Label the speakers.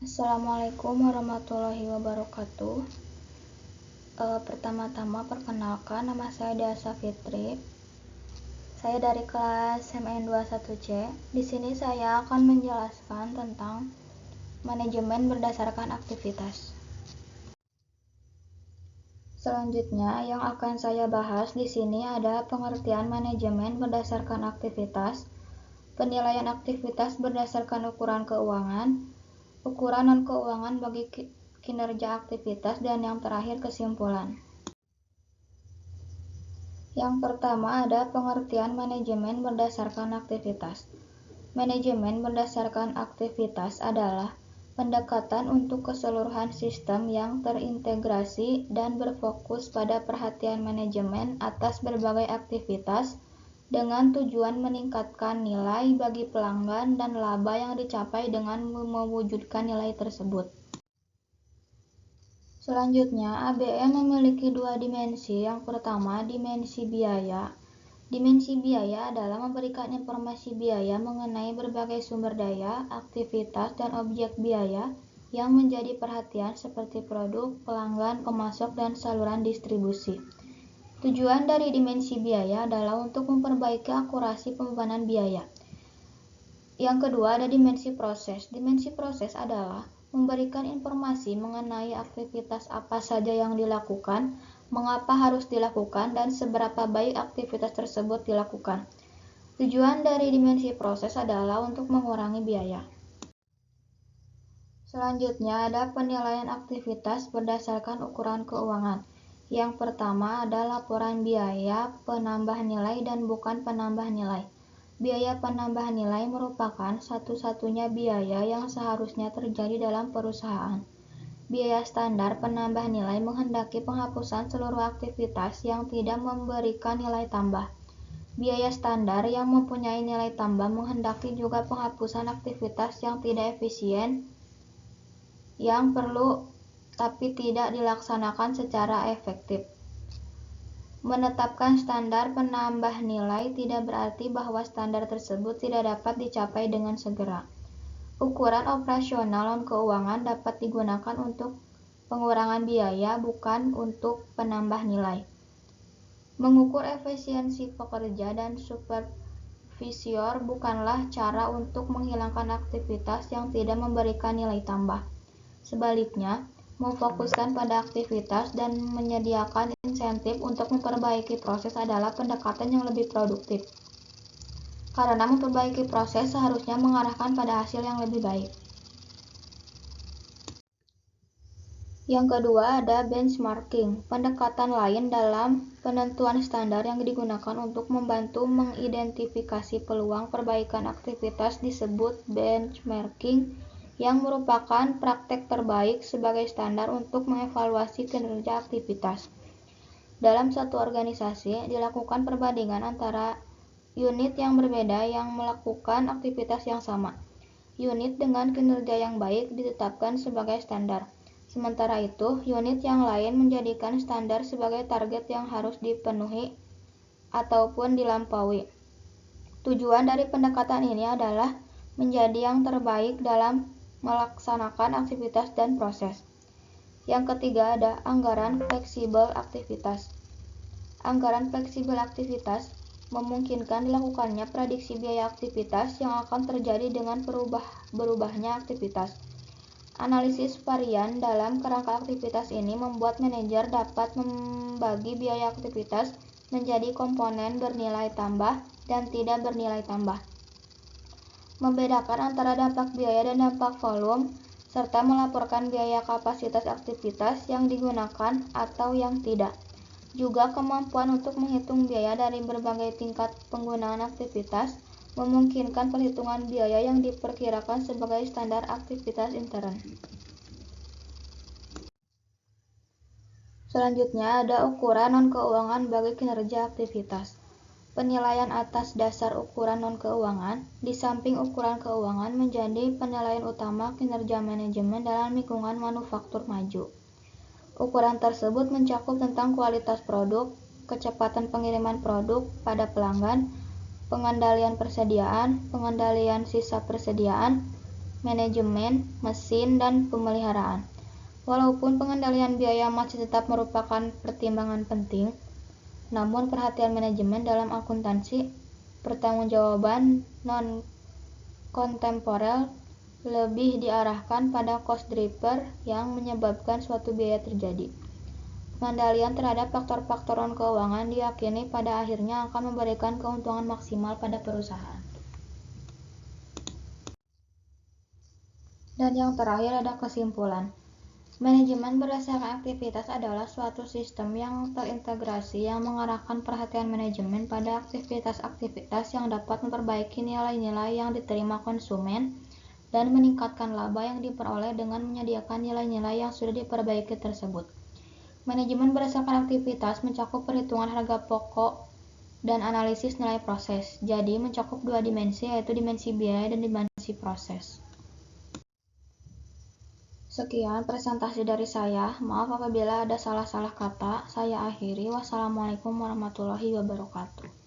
Speaker 1: Assalamualaikum warahmatullahi wabarakatuh. Pertama-tama perkenalkan, nama saya Diasa Fitri. Saya dari kelas MN21C. Di sini saya akan menjelaskan tentang manajemen berdasarkan aktivitas. Selanjutnya yang akan saya bahas di sini ada pengertian manajemen berdasarkan aktivitas, penilaian aktivitas berdasarkan ukuran keuangan, ukuran non-keuangan bagi kinerja aktivitas, dan yang terakhir kesimpulan. Yang pertama ada pengertian manajemen berdasarkan aktivitas. Manajemen berdasarkan aktivitas adalah pendekatan untuk keseluruhan sistem yang terintegrasi dan berfokus pada perhatian manajemen atas berbagai aktivitas dengan tujuan meningkatkan nilai bagi pelanggan dan laba yang dicapai dengan mewujudkan nilai tersebut. Selanjutnya, ABM memiliki dua dimensi. Yang pertama, dimensi biaya. Dimensi biaya adalah memberikan informasi biaya mengenai berbagai sumber daya, aktivitas, dan objek biaya yang menjadi perhatian seperti produk, pelanggan, pemasok, dan saluran distribusi. Tujuan dari dimensi biaya adalah untuk memperbaiki akurasi pembebanan biaya. Yang kedua ada dimensi proses. Dimensi proses adalah memberikan informasi mengenai aktivitas apa saja yang dilakukan, mengapa harus dilakukan, dan seberapa baik aktivitas tersebut dilakukan. Tujuan dari dimensi proses adalah untuk mengurangi biaya. Selanjutnya ada penilaian aktivitas berdasarkan ukuran keuangan. Yang pertama ada laporan biaya penambah nilai dan bukan penambah nilai. Biaya penambah nilai merupakan satu-satunya biaya yang seharusnya terjadi dalam perusahaan. Biaya standar penambah nilai menghendaki penghapusan seluruh aktivitas yang tidak memberikan nilai tambah. Biaya standar yang mempunyai nilai tambah menghendaki juga penghapusan aktivitas yang tidak efisien yang perlu tapi tidak dilaksanakan secara efektif. Menetapkan standar penambah nilai tidak berarti bahwa standar tersebut tidak dapat dicapai dengan segera. Ukuran operasional non-keuangan dapat digunakan untuk pengurangan biaya, bukan untuk penambah nilai. Mengukur efisiensi pekerja dan supervisor bukanlah cara untuk menghilangkan aktivitas yang tidak memberikan nilai tambah. Sebaliknya, memfokuskan pada aktivitas dan menyediakan insentif untuk memperbaiki proses adalah pendekatan yang lebih produktif. Karena memperbaiki proses seharusnya mengarahkan pada hasil yang lebih baik. Yang kedua ada benchmarking, pendekatan lain dalam penentuan standar yang digunakan untuk membantu mengidentifikasi peluang perbaikan aktivitas disebut benchmarking, yang merupakan praktek terbaik sebagai standar untuk mengevaluasi kinerja aktivitas. Dalam satu organisasi, dilakukan perbandingan antara unit yang berbeda yang melakukan aktivitas yang sama. Unit dengan kinerja yang baik ditetapkan sebagai standar. Sementara itu, unit yang lain menjadikan standar sebagai target yang harus dipenuhi ataupun dilampaui. Tujuan dari pendekatan ini adalah menjadi yang terbaik dalam melaksanakan aktivitas dan proses. Yang ketiga ada anggaran fleksibel aktivitas. Anggaran fleksibel aktivitas memungkinkan dilakukannya prediksi biaya aktivitas yang akan terjadi dengan berubahnya aktivitas. Analisis varian dalam kerangka aktivitas ini membuat manajer dapat membagi biaya aktivitas menjadi komponen bernilai tambah dan tidak bernilai tambah, membedakan antara dampak biaya dan dampak volume, serta melaporkan biaya kapasitas aktivitas yang digunakan atau yang tidak. Juga kemampuan untuk menghitung biaya dari berbagai tingkat penggunaan aktivitas memungkinkan perhitungan biaya yang diperkirakan sebagai standar aktivitas intern. Selanjutnya ada ukuran non-keuangan bagi kinerja aktivitas. Penilaian atas dasar ukuran non-keuangan, di samping ukuran keuangan, menjadi penilaian utama kinerja manajemen dalam lingkungan manufaktur maju. Ukuran tersebut mencakup tentang kualitas produk, kecepatan pengiriman produk pada pelanggan, pengendalian persediaan, pengendalian sisa persediaan, manajemen, mesin, dan pemeliharaan. Walaupun pengendalian biaya masih tetap merupakan pertimbangan penting, namun perhatian manajemen dalam akuntansi pertanggungjawaban non-kontemporer lebih diarahkan pada cost driver yang menyebabkan suatu biaya terjadi. Pengendalian terhadap faktor-faktor non-keuangan diyakini pada akhirnya akan memberikan keuntungan maksimal pada perusahaan. Dan yang terakhir ada kesimpulan. Manajemen berdasarkan aktivitas adalah suatu sistem yang terintegrasi yang mengarahkan perhatian manajemen pada aktivitas-aktivitas yang dapat memperbaiki nilai-nilai yang diterima konsumen dan meningkatkan laba yang diperoleh dengan menyediakan nilai-nilai yang sudah diperbaiki tersebut. Manajemen berdasarkan aktivitas mencakup perhitungan harga pokok dan analisis nilai proses, jadi mencakup dua dimensi yaitu dimensi biaya dan dimensi proses. Sekian presentasi dari saya, maaf apabila ada salah-salah kata, saya akhiri. Wassalamualaikum warahmatullahi wabarakatuh.